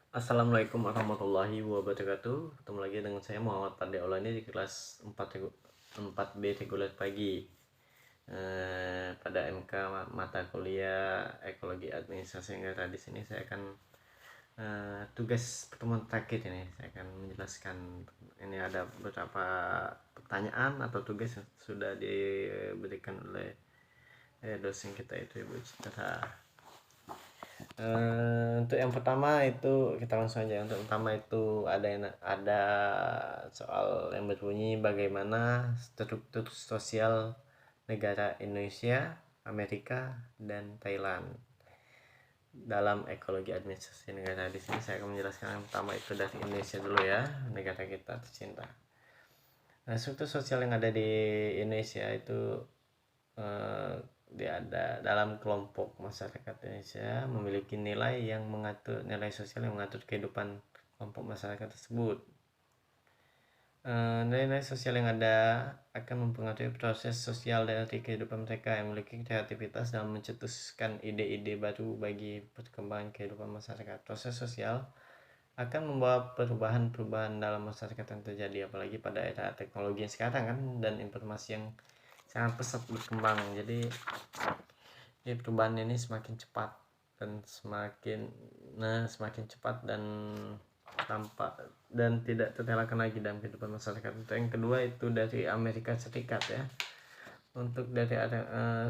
Assalamualaikum warahmatullahi wabarakatuh. Ketemu lagi dengan saya Muhammad Pande Aulani di kelas 4B reguler pagi. Pada MK mata kuliah Ekologi Administrasi Negara, di sini saya akan tugas pertemuan terakhir ini. Saya akan menjelaskan, ini ada beberapa pertanyaan atau tugas yang sudah diberikan oleh dosen kita, itu Ibu Citra. Untuk yang pertama itu kita langsung aja. Untuk pertama itu ada soal yang berbunyi bagaimana struktur sosial negara Indonesia, Amerika, dan Thailand dalam ekologi administrasi negara. Di sini saya akan menjelaskan yang pertama itu dari Indonesia dulu ya, negara kita tercinta. Nah, struktur sosial yang ada di Indonesia itu dia ada dalam kelompok masyarakat Indonesia memiliki nilai sosial yang mengatur kehidupan kelompok masyarakat tersebut. Nilai-nilai sosial yang ada akan mempengaruhi proses sosial dari kehidupan mereka, yang memiliki kreativitas dalam mencetuskan ide-ide baru bagi perkembangan kehidupan masyarakat. Proses sosial akan membawa perubahan-perubahan dalam masyarakat yang terjadi, apalagi pada era teknologi yang sekarang kan, dan informasi yang sangat pesat berkembang. Jadi perubahan ini semakin cepat dan semakin cepat dan tampak dan tidak terelakkan lagi dalam kehidupan masyarakat. Untuk yang kedua itu dari Amerika Serikat ya. Untuk dari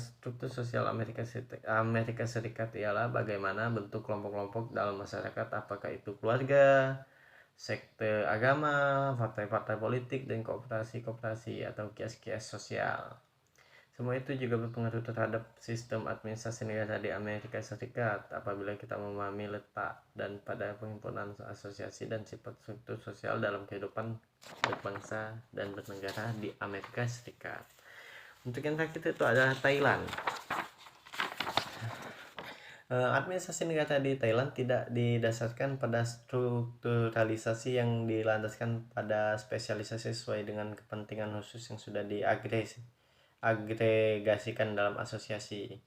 struktur sosial Amerika Serikat ialah bagaimana bentuk kelompok-kelompok dalam masyarakat, apakah itu keluarga, sekte agama, partai-partai politik, dan koperasi-koperasi atau kias-kias sosial. Semua itu juga berpengaruh terhadap sistem administrasi negara di Amerika Serikat. Apabila kita memahami letak dan pada penghimpunan asosiasi dan sifat struktur sosial dalam kehidupan berbangsa dan bernegara di Amerika Serikat. Untuk yang terakhir itu adalah Thailand. Administrasi negara di Thailand tidak didasarkan pada strukturalisasi yang dilandaskan pada spesialisasi sesuai dengan kepentingan khusus yang sudah agregasikan dalam asosiasi.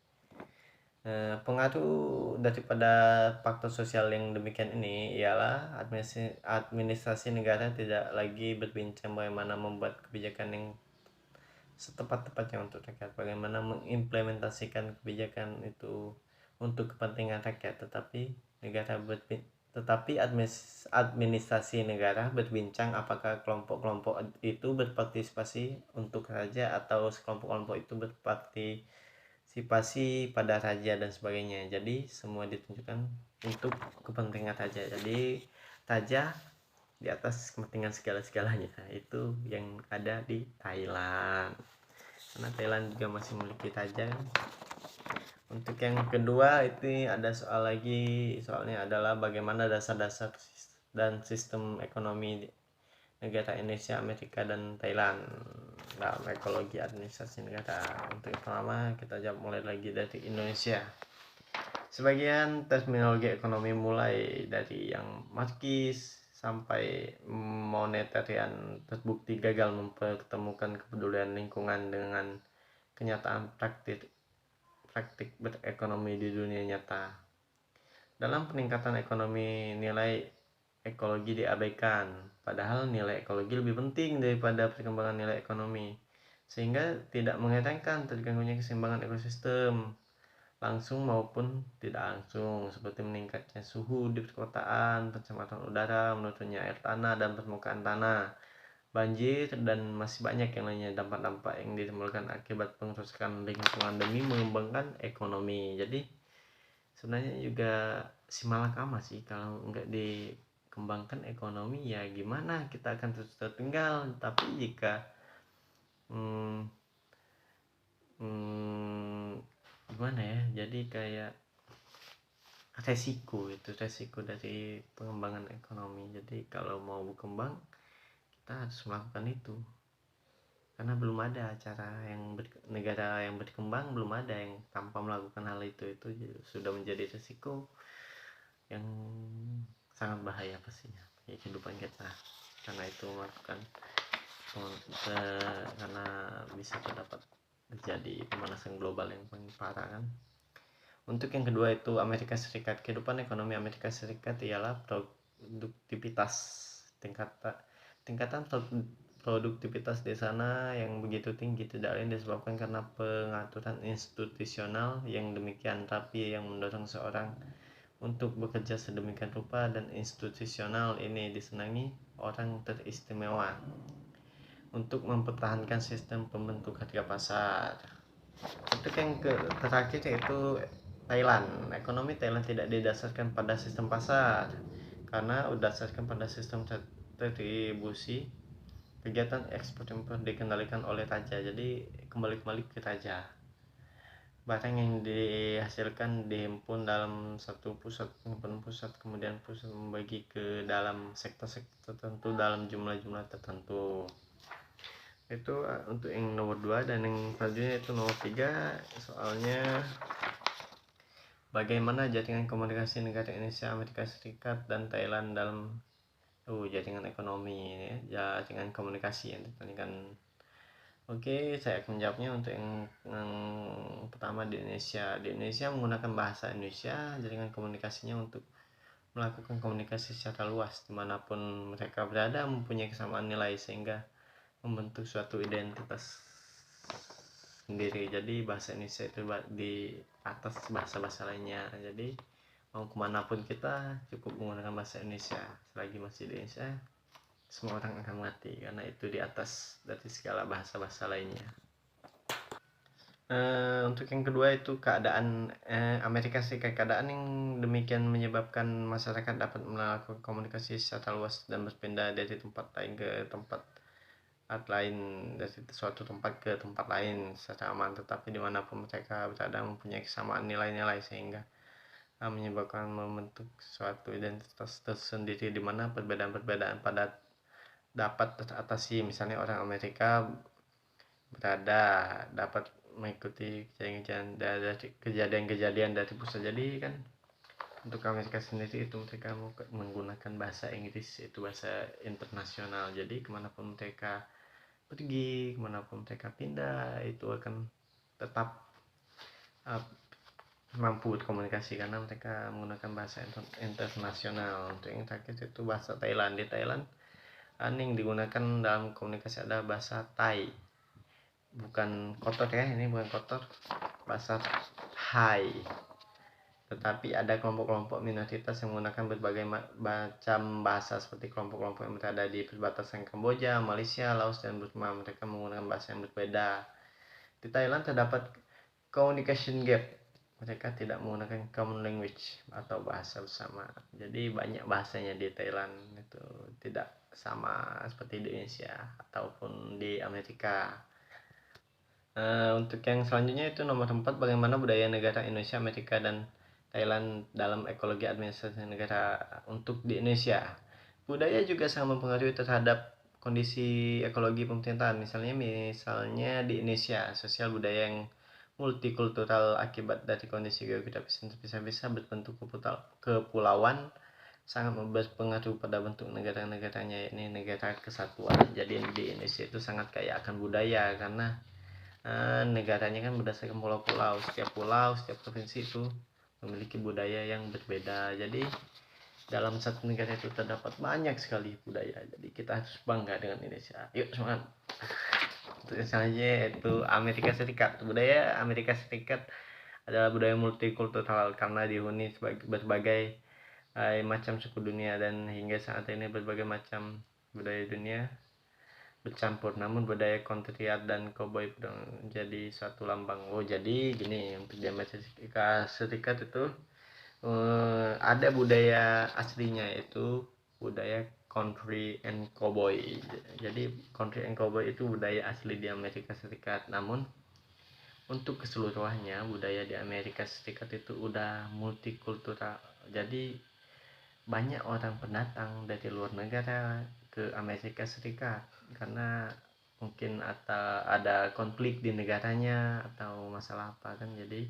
Pengaruh daripada faktor sosial yang demikian ini ialah administrasi negara tidak lagi berbincang bagaimana membuat kebijakan yang setepat-tepatnya untuk rakyat, bagaimana mengimplementasikan kebijakan itu untuk kepentingan rakyat, tetapi administrasi negara berbincang apakah kelompok-kelompok itu berpartisipasi untuk raja atau kelompok-kelompok itu berpartisipasi pada raja dan sebagainya. Jadi semua ditunjukkan untuk kepentingan raja. Jadi raja di atas kepentingan segala-segalanya. Itu yang ada di Thailand, karena Thailand juga masih memiliki raja. Untuk yang kedua itu ada soalnya adalah bagaimana dasar-dasar dan sistem ekonomi negara Indonesia, Amerika, dan Thailand dalam ekologi administrasi negara. Untuk yang pertama kita jawab mulai lagi dari Indonesia. Sebagian terminologi ekonomi mulai dari yang marxis sampai monetarian terbukti gagal mempertemukan kepedulian lingkungan dengan kenyataan praktik berekonomi di dunia nyata. Dalam peningkatan ekonomi, nilai ekologi diabaikan, padahal nilai ekologi lebih penting daripada perkembangan nilai ekonomi, sehingga tidak mengesankan terganggunya keseimbangan ekosistem langsung maupun tidak langsung, seperti meningkatnya suhu di perkotaan, pencemaran udara, menurunnya air tanah dan permukaan tanah, banjir, dan masih banyak yang lainnya dampak-dampak yang ditimbulkan akibat pengerusakan lingkungan demi mengembangkan ekonomi. Jadi sebenarnya juga si malakama sih, kalau nggak dikembangkan ekonomi ya gimana, kita akan terus tertinggal. Tapi jika gimana ya, jadi kayak resiko dari pengembangan ekonomi. Jadi kalau mau berkembang kita harus melakukan itu, karena belum ada negara yang berkembang, belum ada yang tanpa melakukan hal itu sudah menjadi resiko yang sangat bahaya pastinya bagi kehidupan kita, karena itu karena bisa terdapat terjadi pemanasan global yang paling parah kan. Untuk yang kedua itu Amerika Serikat. Kehidupan ekonomi Amerika Serikat ialah produktivitas. Tingkatan produktivitas di sana yang begitu tinggi tidak lain disebabkan karena pengaturan institusional yang demikian rapi yang mendorong seorang untuk bekerja sedemikian rupa, dan institusional ini disenangi orang teristimewa untuk mempertahankan sistem pembentuk harga pasar. Untuk yang terakhir yaitu Thailand. Ekonomi Thailand tidak didasarkan pada sistem pasar karena didasarkan pada sistem retribusi. Kegiatan ekspor impor dikendalikan oleh raja, jadi kembali ke raja. Barang yang dihasilkan dihimpun dalam satu pusat penyimpanan pusat, kemudian pusat membagi ke dalam sektor-sektor tertentu dalam jumlah-jumlah tertentu. Itu untuk yang nomor 2, dan yang selanjutnya itu nomor 3, soalnya bagaimana jaringan komunikasi negara Indonesia, Amerika Serikat, dan Thailand dalam jaringan ekonomi ya, jaringan komunikasi yang ditanyakan. Oke, saya akan menjawabnya. Untuk yang pertama, di Indonesia menggunakan bahasa Indonesia, jaringan komunikasinya untuk melakukan komunikasi secara luas dimanapun mereka berada, mempunyai kesamaan nilai sehingga membentuk suatu identitas sendiri. Jadi bahasa Indonesia itu di atas bahasa-bahasa lainnya, jadi mau kemanapun kita cukup menggunakan bahasa Indonesia. Selagi masih di Indonesia, semua orang akan mengerti karena itu di atas dari segala bahasa-bahasa lainnya. Untuk yang kedua itu keadaan Amerika Serikat. Keadaan yang demikian menyebabkan masyarakat dapat melakukan komunikasi secara luas dan berpindah dari tempat lain ke tempat lain, dari suatu tempat ke tempat lain secara aman, tetapi dimanapun mereka berada mempunyai kesamaan nilai-nilai sehingga menyebabkan membentuk suatu identitas tersendiri di mana perbedaan-perbedaan pada dapat teratasi. Misalnya orang Amerika dapat mengikuti kejadian-kejadian dari pusat. Jadi kan untuk Amerika sendiri itu mereka menggunakan bahasa Inggris, itu bahasa internasional. Jadi kemanapun mereka pergi, kemanapun mereka pindah, itu akan tetap mampu berkomunikasi karena mereka menggunakan bahasa internasional. Untuk yang terakhir itu bahasa Thailand. Di Thailand yang digunakan dalam komunikasi ada bahasa Thai, bukan kotor ya, ini bukan kotor, bahasa Thai. Tetapi ada kelompok-kelompok minoritas yang menggunakan berbagai macam bahasa, seperti kelompok-kelompok yang berada di perbatasan Kamboja, Malaysia, Laos, dan Burma. Mereka menggunakan bahasa yang berbeda. Di Thailand terdapat communication gap. Mereka tidak menggunakan common language atau bahasa bersama. Jadi banyak bahasanya di Thailand itu tidak sama seperti di Indonesia ataupun di Amerika. Untuk yang selanjutnya itu nomor 4, bagaimana budaya negara Indonesia, Amerika, dan Thailand dalam ekologi administrasi negara. Untuk di Indonesia, budaya juga sangat mempengaruhi terhadap kondisi ekologi pemerintahan. Misalnya di Indonesia, sosial budaya yang multikultural akibat dari kondisi geografis yang terpisah-pisah berbentuk kepulauan sangat berpengaruh pada bentuk negara-negaranya, ini negara kesatuan. Jadi di Indonesia itu sangat kaya akan budaya karena negaranya kan berdasarkan pulau-pulau. Setiap pulau, setiap provinsi itu memiliki budaya yang berbeda. Jadi dalam satu negara itu terdapat banyak sekali budaya. Jadi kita harus bangga dengan Indonesia. Yuk semangat. Untuk selanjutnya yaitu Amerika Serikat. Budaya Amerika Serikat adalah budaya multikultural karena dihuni berbagai macam suku dunia, dan hingga saat ini berbagai macam budaya dunia bercampur, namun budaya country dan cowboy menjadi satu lambang. Jadi gini, untuk di Amerika Serikat itu ada budaya aslinya, yaitu budaya country and cowboy. Jadi country and cowboy itu budaya asli di Amerika Serikat, namun untuk keseluruhannya budaya di Amerika Serikat itu udah multikultural. Jadi banyak orang pendatang dari luar negara ke Amerika Serikat karena mungkin ada konflik di negaranya atau masalah apa kan, jadi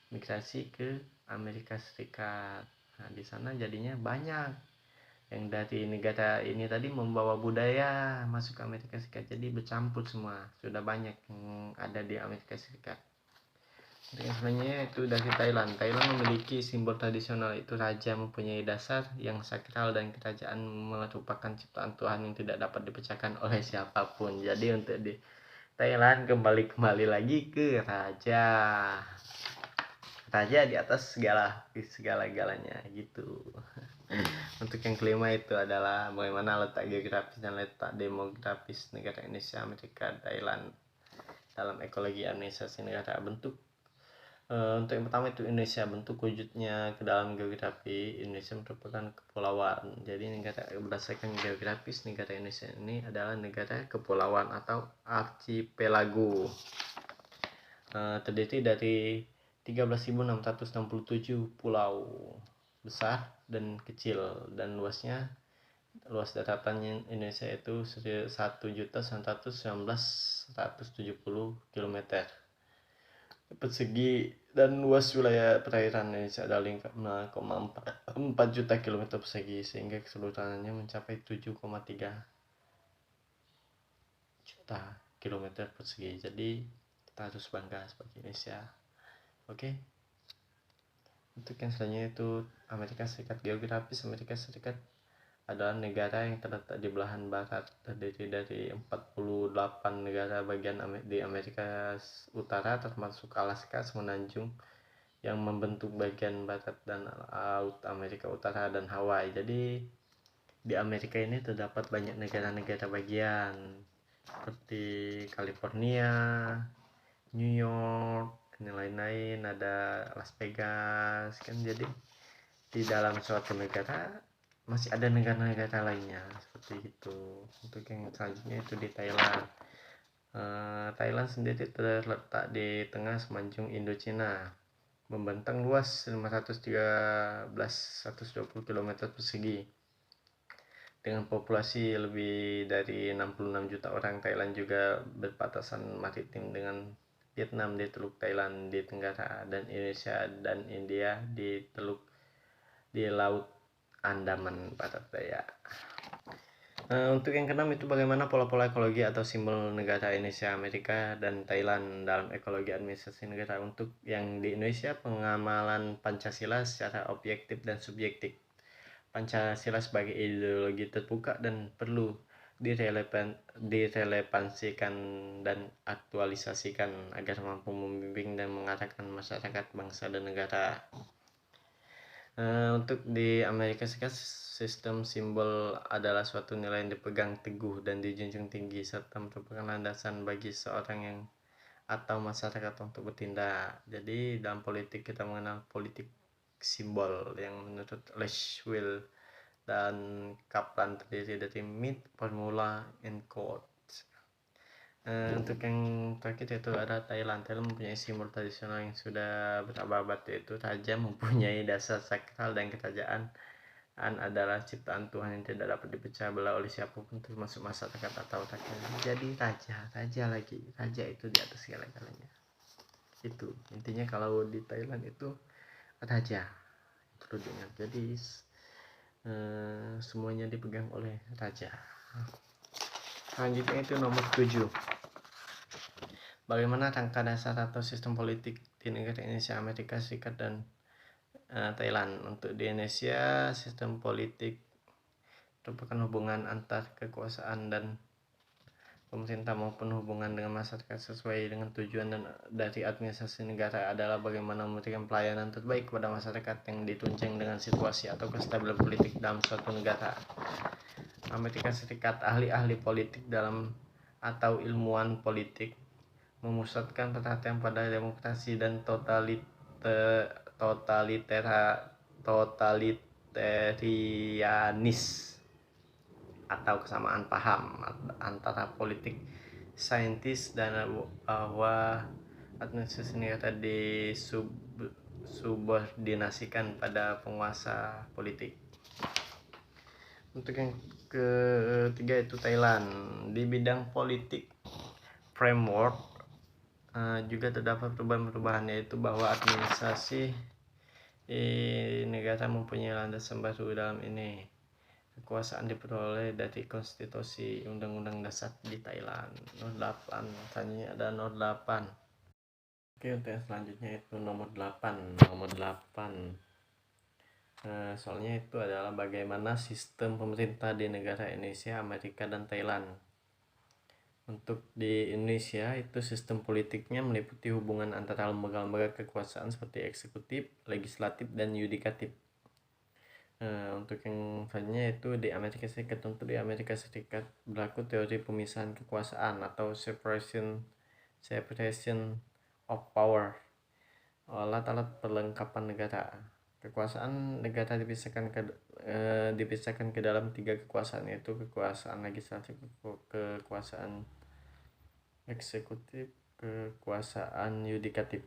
migrasi ke Amerika Serikat. Nah, di sana jadinya banyak yang dari negara ini tadi membawa budaya masuk ke Amerika Serikat, jadi bercampur semua. Sudah banyak yang ada di Amerika Serikat. Yang selanjutnya itu dari Thailand. Thailand memiliki simbol tradisional, itu raja mempunyai dasar yang sakral dan kerajaan merupakan ciptaan Tuhan yang tidak dapat dipecahkan oleh siapapun. Jadi untuk di Thailand kembali lagi ke raja. Raja di atas segala-galanya gitu. Untuk yang kelima itu adalah bagaimana letak geografis dan letak demografis negara Indonesia, Amerika, Thailand dalam ekologi administrasi negara. Untuk yang pertama itu Indonesia, bentuk wujudnya ke dalam geografi. Indonesia merupakan kepulauan. Jadi berdasarkan geografis, negara Indonesia ini adalah negara kepulauan atau archipelago. Terdiri dari 13.667 pulau besar dan kecil, dan luas daratannya Indonesia itu 1.919.170 km persegi, dan luas wilayah perairan Indonesia adalah 5,4 juta km persegi, sehingga keseluruhannya mencapai 7,3 juta km persegi. Jadi kita harus bangga sebagai Indonesia. Oke. Untuk yang selanjutnya itu Amerika Serikat. Geografis Amerika Serikat adalah negara yang terletak di belahan barat, terdiri dari 48 negara bagian di Amerika Utara, termasuk Alaska semenanjung yang membentuk bagian barat dan Laut Amerika Utara dan Hawaii. Jadi di Amerika ini terdapat banyak negara-negara bagian seperti California, New York, dan lain-lain, ada Las Vegas kan. Jadi di dalam suatu negara masih ada negara-negara lainnya seperti itu. Untuk yang selanjutnya itu di Thailand. Thailand sendiri terletak di tengah semenanjung Indochina, membentang luas 513.120 km persegi dengan populasi lebih dari 66 juta orang. Thailand juga berbatasan maritim dengan Vietnam di Teluk Thailand di tenggara, dan Indonesia dan India di Laut Andaman Barat Daya. Untuk yang keenam itu bagaimana pola-pola ekologi atau simbol negara Indonesia, Amerika, dan Thailand dalam ekologi administrasi negara. Untuk yang di Indonesia, pengamalan Pancasila secara objektif dan subjektif. Pancasila sebagai ideologi terbuka dan perlu direlevansikan dan aktualisasikan agar mampu membimbing dan mengarahkan masyarakat, bangsa, dan negara. Untuk di Amerika Serikat, sistem simbol adalah suatu nilai yang dipegang teguh dan dijunjung tinggi, serta merupakan landasan bagi seorang yang atau masyarakat untuk bertindak. Jadi dalam politik kita mengenal politik simbol yang menurut Leschwell dan Kaplan terdiri dari myth, formula, and code. Untuk yang terakhir itu ada Thailand. Thailand mempunyai simbol tradisional yang sudah berabad-abad, yaitu raja mempunyai dasar sakral dan kerajaan adalah ciptaan Tuhan yang tidak dapat dipecah belah oleh siapapun, termasuk masyarakat atau rakyat. Jadi raja itu di atas segala-galanya. Itu intinya kalau di Thailand itu raja, perlu diingat. Jadi semuanya dipegang oleh raja. Selanjutnya itu nomor 7. Bagaimana rangka dasar atau sistem politik di negara Indonesia, Amerika Serikat, dan Thailand. Untuk di Indonesia, sistem politik merupakan hubungan antar kekuasaan dan pemerintah maupun hubungan dengan masyarakat sesuai dengan tujuan dan dari administrasi negara adalah bagaimana memberikan pelayanan terbaik kepada masyarakat yang ditunjang dengan situasi atau kestabilan politik dalam suatu negara. Amerika Serikat, ahli-ahli politik dalam atau ilmuwan politik memusatkan perhatian pada demokrasi dan totalitarianis atau kesamaan paham antara politik saintis dan bahwa administrasi negara disubordinasikan pada penguasa politik. Untuk yang ketiga itu Thailand. Di bidang politik framework juga terdapat perubahan-perubahan, yaitu bahwa administrasi negara mempunyai landasan baru dalam ini. Kekuasaan diperoleh dari konstitusi undang-undang dasar di Thailand. Nomor 8, tanya ada nomor 8. Oke, untuk yang selanjutnya itu nomor 8. Soalnya itu adalah bagaimana sistem pemerintah di negara Indonesia, Amerika, dan Thailand. Untuk di Indonesia itu sistem politiknya meliputi hubungan antara lembaga-lembaga kekuasaan seperti eksekutif, legislatif, dan yudikatif. Untuk yang selanjutnya itu di Amerika Serikat. Untuk di Amerika Serikat berlaku teori pemisahan kekuasaan atau separation of power, alat-alat perlengkapan negara. Kekuasaan negara dipisahkan ke dalam 3 kekuasaan, yaitu kekuasaan legislatif, kekuasaan eksekutif, kekuasaan yudikatif.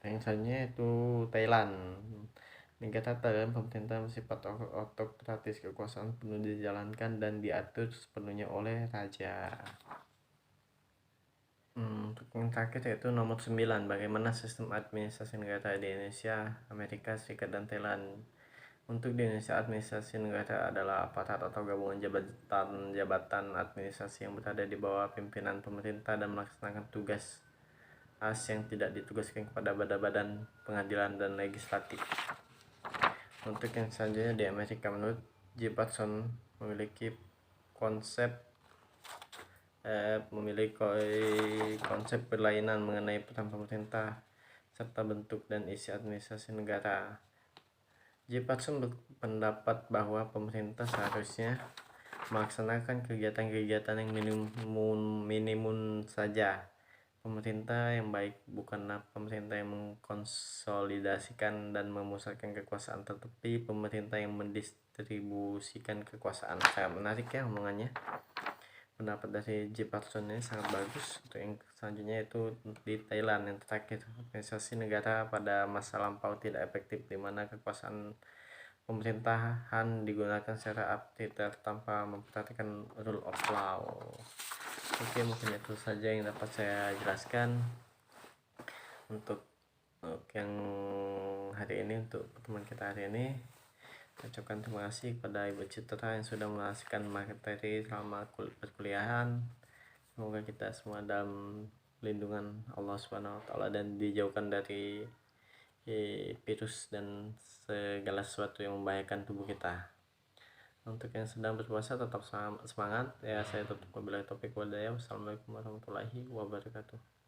Yang selanjutnya itu Thailand. Negara Thailand pemerintah bersifat otokratis, kekuasaan penuh dijalankan dan diatur sepenuhnya oleh raja. Untuk yang terakhir yaitu nomor 9, bagaimana sistem administrasi negara di Indonesia, Amerika Serikat, dan Thailand. Untuk di Indonesia, administrasi negara adalah aparat atau gabungan jabatan administrasi yang berada di bawah pimpinan pemerintah dan melaksanakan tugas yang tidak ditugaskan kepada badan-badan pengadilan dan legislatif. Untuk yang selanjutnya di Amerika, menurut J. Patterson memiliki konsep berlainan mengenai peran pemerintah serta bentuk dan isi administrasi negara. J. Patterson berpendapat bahwa pemerintah seharusnya melaksanakan kegiatan-kegiatan yang minimum saja. Pemerintah yang baik bukanlah pemerintah yang mengkonsolidasikan dan memusatkan kekuasaan, tetapi pemerintah yang mendistribusikan kekuasaan. Sangat menarik ya omongannya. Pendapat dari J. Patterson ini sangat bagus. Untuk yang selanjutnya itu di Thailand, yang terakhir, administrasi negara pada masa lampau tidak efektif, di mana kekuasaan pemerintahan digunakan secara arbitrary tanpa memperhatikan rule of law. Oke, mungkin itu saja yang dapat saya jelaskan untuk yang hari ini, untuk pertemuan kita hari ini. Saya ucapkan terima kasih kepada Ibu Citra yang sudah menjelaskan materi selama perkuliahan. Semoga kita semua dalam lindungan Allah Subhanahu wa taala dan dijauhkan dari virus dan segala sesuatu yang membahayakan tubuh kita. Untuk yang sedang berpuasa tetap semangat ya. Saya tutup wabillahi taufiq wal hidayah. Wassalamualaikum warahmatullahi wabarakatuh.